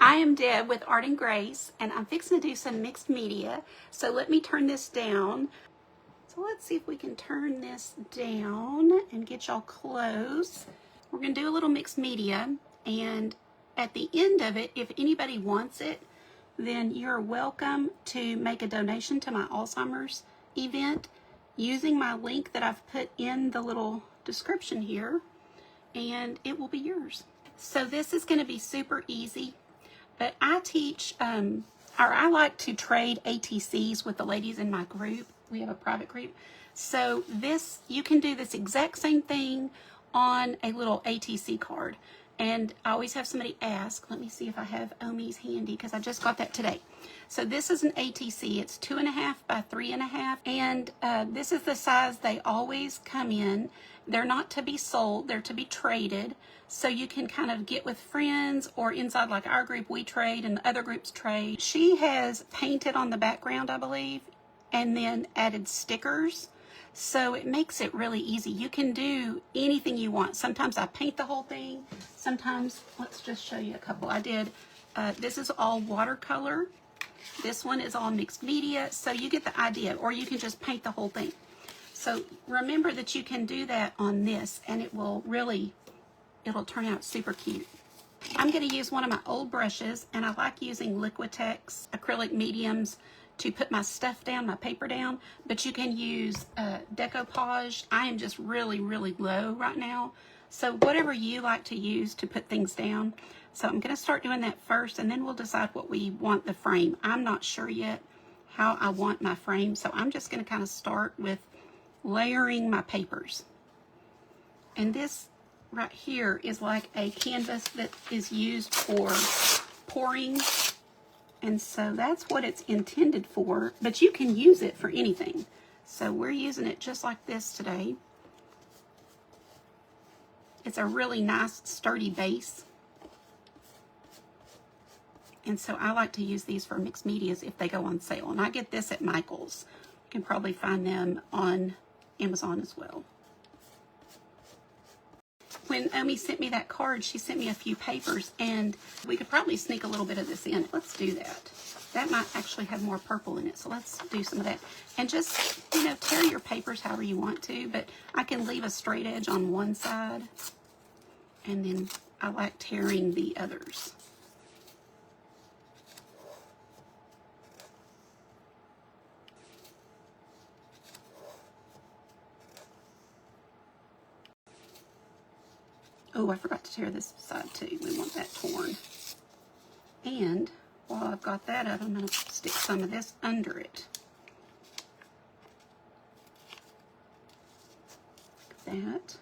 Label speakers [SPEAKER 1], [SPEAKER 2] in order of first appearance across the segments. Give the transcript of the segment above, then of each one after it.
[SPEAKER 1] I am Deb with Art and Grace, and I'm fixing to do some mixed media. So let me turn this down. So let's see if we can turn this down and get y'all close. We're going to do a little mixed media, and at the end of it, if anybody wants it, then you're welcome to make a donation to my Alzheimer's event using my link that I've put in the little description here, and it will be yours. So this is going to be super easy, but I teach, or I like to trade ATCs with the ladies in my group. We have a private group. So this, you can do this exact same thing on a little ATC card. And I always have somebody ask, let me see if I have Omi's handy, because I just got that today. So this is an ATC. It's 2.5 by 3.5. And this is the size they always come in. They're not to be sold, they're to be traded. So you can kind of get with friends, or inside like our group, we trade and the other groups trade. She has painted on the background, I believe, and then added stickers. So it makes it really easy. You can do anything you want. Sometimes I paint the whole thing. Sometimes, let's just show you a couple. I did, this is all watercolor. This one is all mixed media. So you get the idea, or you can just paint the whole thing. So remember that you can do that on this, and it will really, it'll turn out super cute. I'm going to use one of my old brushes, and I like using Liquitex acrylic mediums to put my stuff down, my paper down, but you can use decoupage. I am just really, really low right now. So whatever you like to use to put things down. So I'm going to start doing that first, and then we'll decide what we want the frame. I'm not sure yet how I want my frame, so I'm just going to kind of start with layering my papers. And this right here is like a canvas that is used for pouring. And so that's what it's intended for, but you can use it for anything. So we're using it just like this today. It's a really nice sturdy base. And so I like to use these for mixed medias if they go on sale. And I get this at Michael's. You can probably find them on Amazon as well. When Omi sent me that card, she sent me a few papers, and we could probably sneak a little bit of this in. Let's do that. That might actually have more purple in it, so let's do some of that. And just, you know, tear your papers however you want to, but I can leave a straight edge on one side, and then I like tearing the others. Oh, I forgot to tear this side too. We want that torn. And while I've got that up, I'm going to stick some of this under it. Like that.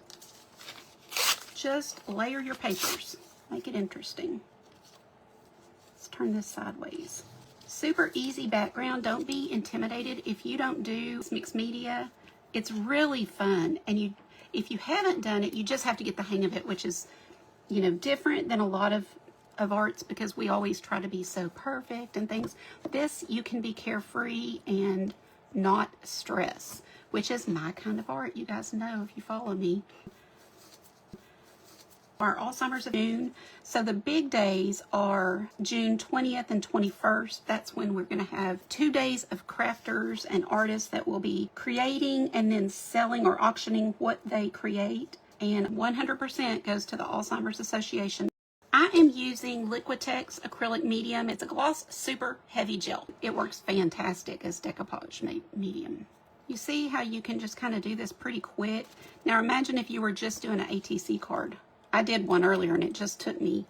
[SPEAKER 1] Just layer your papers. Make it interesting. Let's turn this sideways. Super easy background. Don't be intimidated if you don't do mixed media. It's really fun, and if you haven't done it, you just have to get the hang of it, which is, you know, different than a lot of arts, because we always try to be so perfect and things. This, you can be carefree and not stress, which is my kind of art. You guys know if you follow me. Our Alzheimer's of June. So the big days are June 20th and 21st. That's when we're going to have 2 days of crafters and artists that will be creating and then selling or auctioning what they create. And 100% goes to the Alzheimer's Association. I am using Liquitex acrylic medium. It's a gloss super heavy gel. It works fantastic as decoupage medium. You see how you can just kind of do this pretty quick. Now imagine if you were just doing an ATC card. I did one earlier and it just took me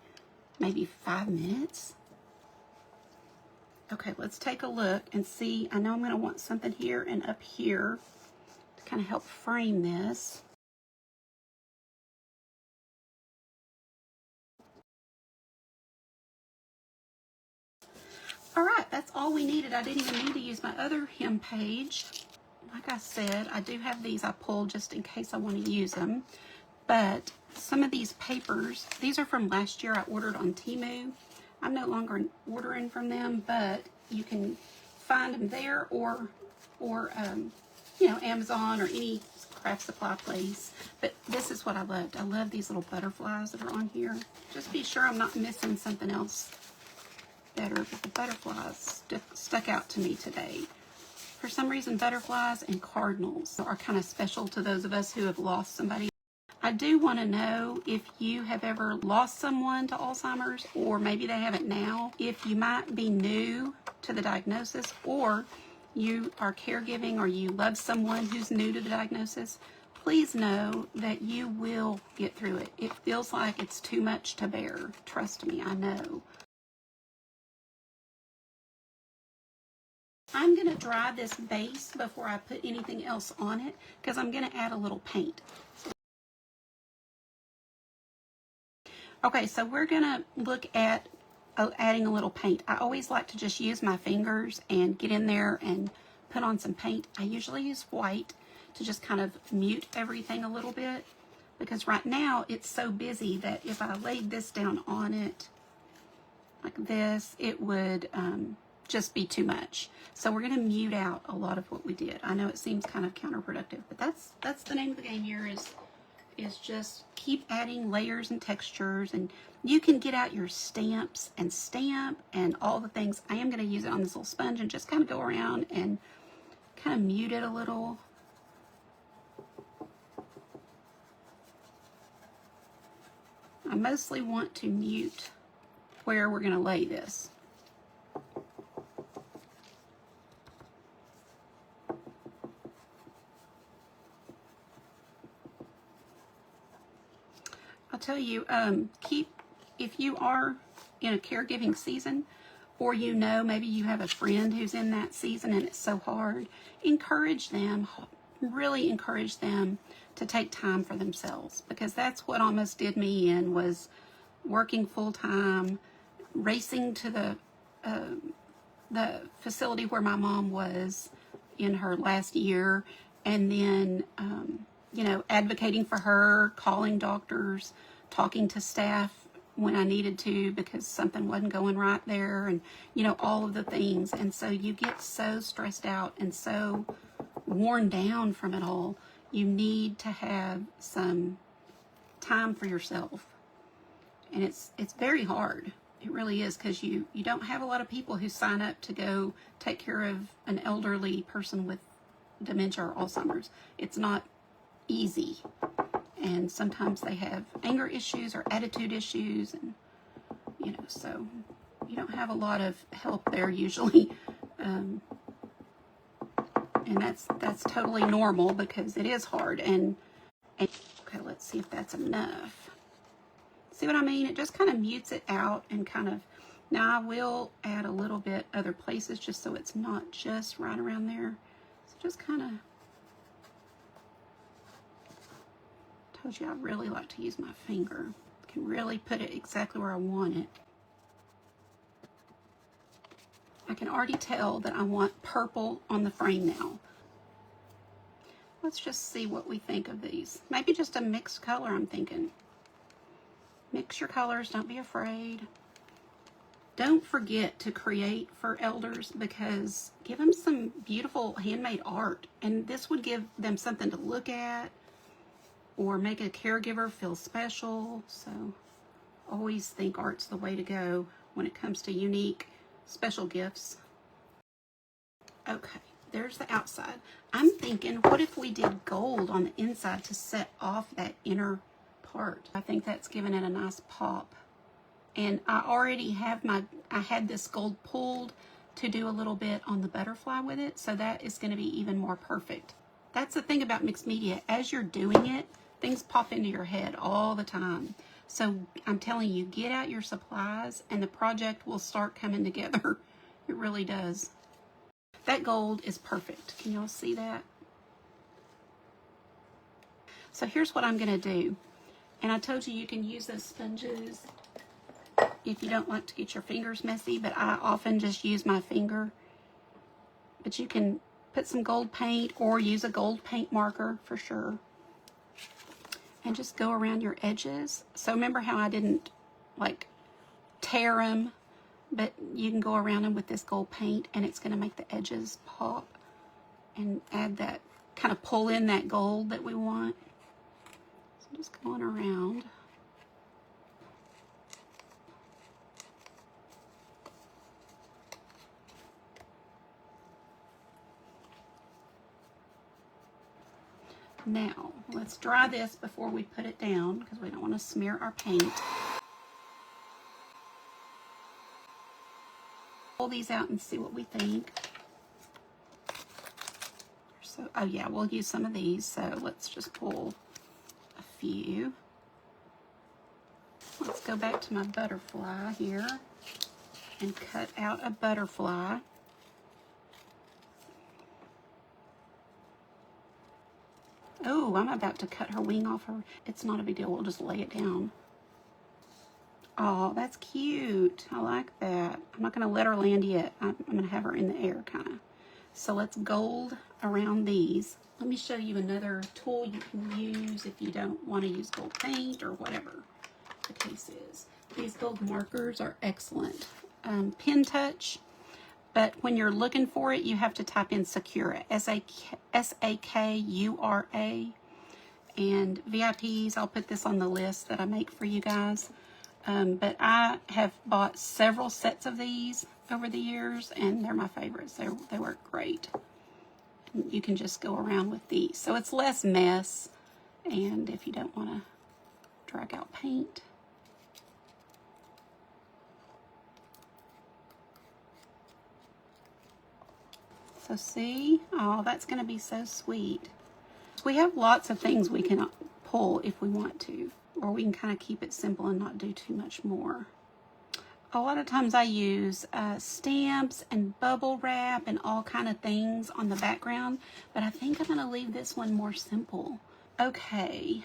[SPEAKER 1] maybe 5 minutes. Okay, let's take a look and see. I know I'm going to want something here and up here to kind of help frame this. All right, that's all we needed. I didn't even need to use my other hem page. Like I said, I do have these I pulled just in case I want to use them. But some of these papers, these are from last year I ordered on Temu. I'm no longer ordering from them, but you can find them there or you know, Amazon or any craft supply place. But this is what I loved. I love these little butterflies that are on here. Just be sure I'm not missing something else better, but the butterflies stuck out to me today. For some reason, butterflies and cardinals are kind of special to those of us who have lost somebody. I do want to know if you have ever lost someone to Alzheimer's, or maybe they have it now. If you might be new to the diagnosis, or you are caregiving, or you love someone who's new to the diagnosis, please know that you will get through it. It feels like it's too much to bear. Trust me, I know. I'm going to dry this base before I put anything else on it, because I'm going to add a little paint. Okay, so we're going to look at adding a little paint. I always like to just use my fingers and get in there and put on some paint. I usually use white to just kind of mute everything a little bit, because right now it's so busy that if I laid this down on it like this, it would just be too much. So we're going to mute out a lot of what we did. I know it seems kind of counterproductive, but that's the name of the game here, is just keep adding layers and textures, and you can get out your stamps and stamp and all the things. I am going to use it on this little sponge and just kind of go around and kind of mute it a little. I mostly want to mute where we're going to lay this. I'll tell you, if you are in a caregiving season, or you know, maybe you have a friend who's in that season and it's so hard, encourage them, really encourage them to take time for themselves, because that's what almost did me in, was working full-time, racing to the facility where my mom was in her last year, and then you know, advocating for her, calling doctors, talking to staff when I needed to because something wasn't going right there, and you know, all of the things. And so you get so stressed out and so worn down from it all. You need to have some time for yourself, and it's very hard. It really is, because you don't have a lot of people who sign up to go take care of an elderly person with dementia or Alzheimer's. It's not easy, and sometimes they have anger issues or attitude issues, and you know, so you don't have a lot of help there usually, and that's totally normal, because it is hard. And okay, let's see if that's enough. See what I mean? It just kind of mutes it out, and kind of, now I will add a little bit other places just so it's not just right around there. So just kind of, told you I really like to use my finger. I can really put it exactly where I want it. I can already tell that I want purple on the frame now. Let's just see what we think of these. Maybe just a mixed color, I'm thinking. Mix your colors, don't be afraid. Don't forget to create for elders, because give them some beautiful handmade art, and this would give them something to look at, or make a caregiver feel special. So always think art's the way to go when it comes to unique, special gifts. Okay, there's the outside. I'm thinking, what if we did gold on the inside to set off that inner part? I think that's giving it a nice pop. And I already have I had this gold pulled to do a little bit on the butterfly with it, so that is going to be even more perfect. That's the thing about mixed media. As you're doing it, things pop into your head all the time. So I'm telling you, get out your supplies and the project will start coming together. It really does. That gold is perfect. Can y'all see that? So here's what I'm going to do. And I told you, you can use those sponges if you don't like to get your fingers messy, but I often just use my finger. But you can put some gold paint or use a gold paint marker for sure. And just go around your edges. So remember how I didn't like tear them, but you can go around them with this gold paint, and it's going to make the edges pop and add that, kind of pull in that gold that we want. So just going around. Now, let's dry this before we put it down because we don't want to smear our paint. Pull these out and see what we think. So, oh yeah, we'll use some of these, so let's just pull a few. Let's go back to my butterfly here and cut out a butterfly. Oh, I'm about to cut her wing off her. It's not a big deal, we'll just lay it down. Oh, that's cute. I like that. I'm not going to let her land yet. I'm going to have her in the air, kind of. So let's gold around these. Let me show you another tool you can use if you don't want to use gold paint or whatever the case is. These gold markers are excellent. Pen touch, but when you're looking for it, you have to type in Sakura, S-A-K-U-R-A. And VIPs, I'll put this on the list that I make for you guys. But I have bought several sets of these over the years, and they're my favorites. They work great. And you can just go around with these. So it's less mess, and if you don't want to drag out paint. So see? Oh, that's going to be so sweet. We have lots of things we can pull if we want to, or we can kind of keep it simple and not do too much more. A lot of times I use stamps and bubble wrap and all kind of things on the background, but I think I'm going to leave this one more simple. Okay.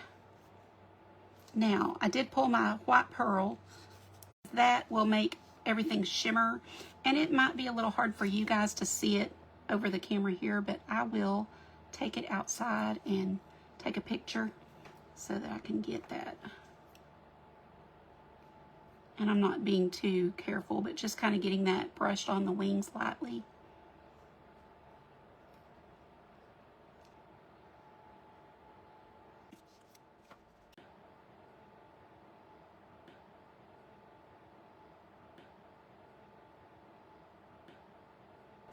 [SPEAKER 1] Now, I did pull my white pearl. That will make everything shimmer, and it might be a little hard for you guys to see it over the camera here, but I will take it outside and take a picture so that I can get that. And I'm not being too careful, but just kind of getting that brushed on the wings lightly.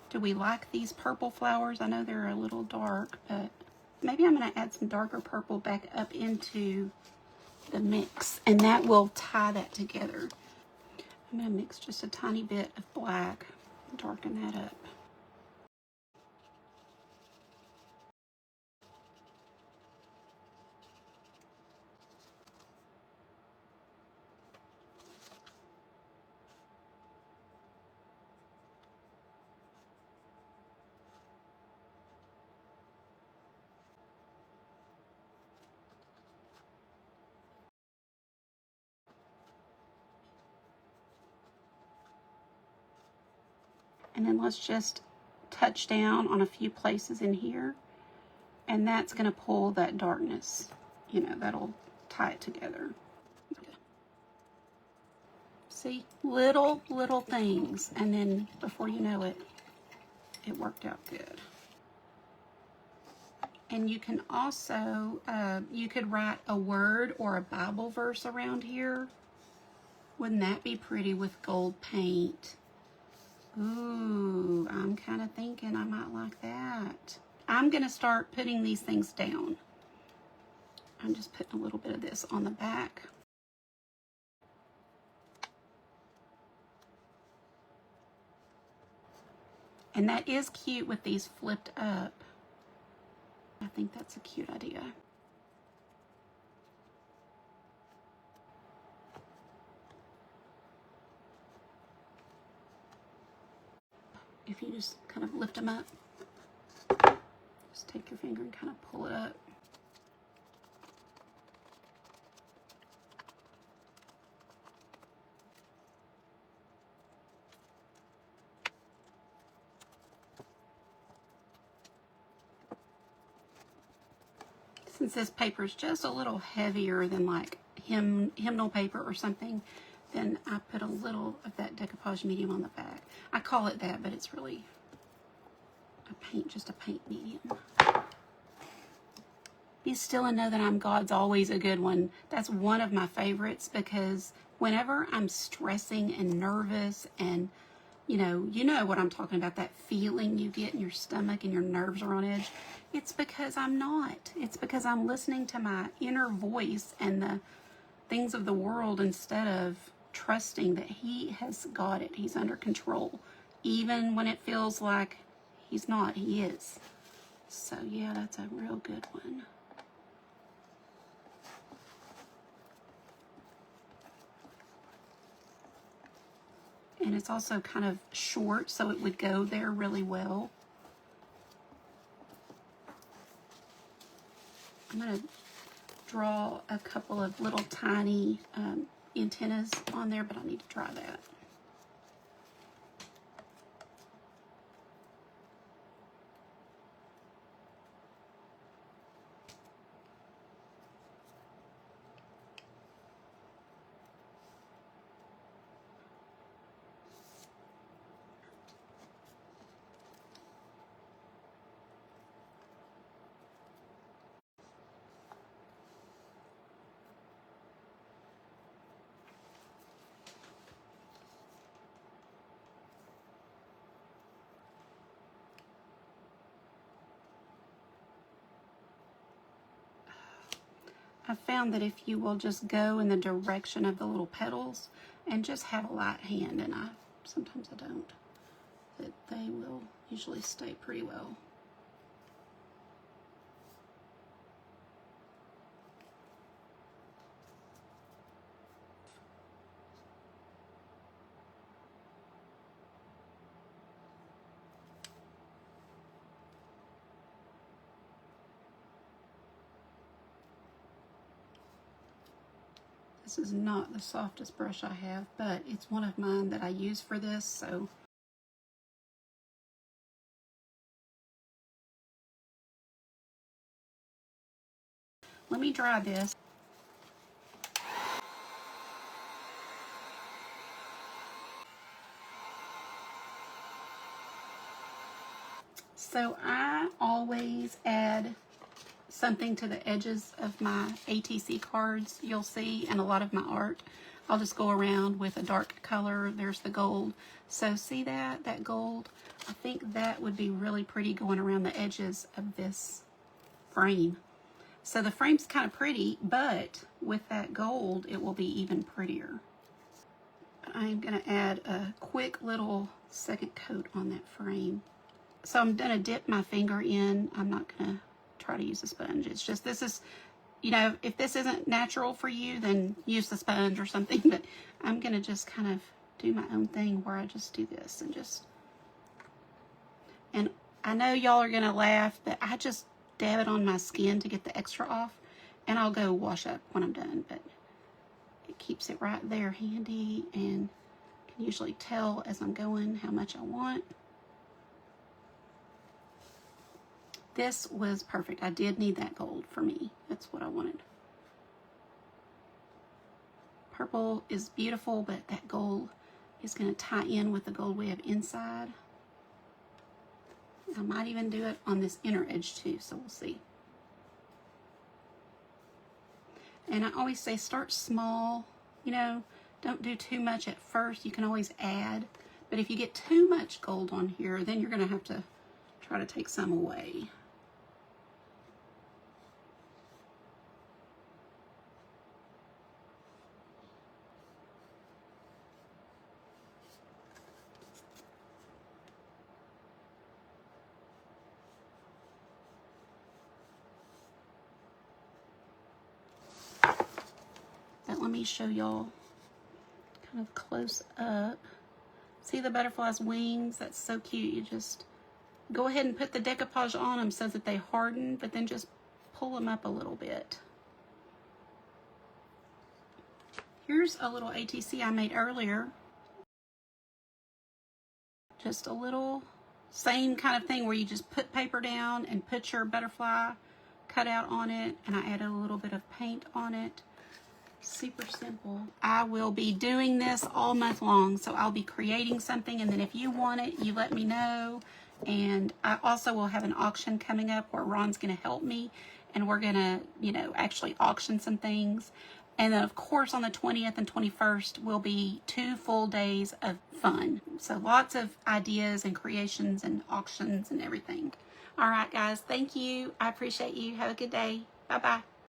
[SPEAKER 1] Do we like these purple flowers? I know they're a little dark, but maybe I'm going to add some darker purple back up into the mix, and that will tie that together. I'm going to mix just a tiny bit of black, darken that up. And then let's just touch down on a few places in here, and that's going to pull that darkness, you know, that'll tie it together. See, little things, and then before you know it, it worked out good. And you can also, you could write a word or a Bible verse around here. Wouldn't that be pretty with gold paint? Ooh, I'm kind of thinking I might like that. I'm going to start putting these things down. I'm just putting a little bit of this on the back. And that is cute with these flipped up. I think that's a cute idea. If you just kind of lift them up, just take your finger and kind of pull it up. Since this paper is just a little heavier than like hymnal paper or something, then I put a little of that decoupage medium on the back. I call it that, but it's really just a paint medium. Be still and know that I'm God's always a good one. That's one of my favorites because whenever I'm stressing and nervous and you know what I'm talking about, that feeling you get in your stomach and your nerves are on edge. It's because I'm not. It's because I'm listening to my inner voice and the things of the world instead of trusting that he has got it. He's under control. Even when it feels like he's not, he is. So yeah, that's a real good one. And it's also kind of short, so it would go there really well. I'm going to draw a couple of little tiny antennas on there, but I need to try that. I found that if you will just go in the direction of the little petals and just have a light hand, and sometimes I don't, that they will usually stay pretty well. This is not the softest brush I have, but it's one of mine that I use for this, so let me dry this. So I always add something to the edges of my ATC cards, you'll see, and a lot of my art. I'll just go around with a dark color. There's the gold. So see that gold? I think that would be really pretty going around the edges of this frame. So the frame's kind of pretty, but with that gold, it will be even prettier. I'm going to add a quick little second coat on that frame. So I'm going to dip my finger in. I'm not going to try to use a sponge. It's just, this is, if this isn't natural for you, then use the sponge or something. But I'm going to just kind of do my own thing where I just do this and I know y'all are going to laugh, but I just dab it on my skin to get the extra off, and I'll go wash up when I'm done. But it keeps it right there handy, and can usually tell as I'm going how much I want. This was perfect. I did need that gold for me. That's what I wanted. Purple is beautiful, but that gold is going to tie in with the gold we have inside. I might even do it on this inner edge too, so we'll see. And I always say start small, don't do too much at first. You can always add, but if you get too much gold on here, then you're going to have to try to take some away. But let me show y'all kind of close up. See the butterfly's wings? That's so cute. You just go ahead and put the decoupage on them so that they harden, but then just pull them up a little bit. Here's a little ATC I made earlier. Just a little same kind of thing where you just put paper down and put your butterfly cutout on it, and I added a little bit of paint on it. Super simple. I will be doing this all month long, so I'll be creating something, and then if you want it, you let me know. And I also will have an auction coming up where Ron's going to help me, and we're going to, actually auction some things. And then, of course, on the 20th and 21st will be 2 full days of fun. So lots of ideas and creations and auctions and everything. All right, guys. Thank you. I appreciate you. Have a good day. Bye-bye.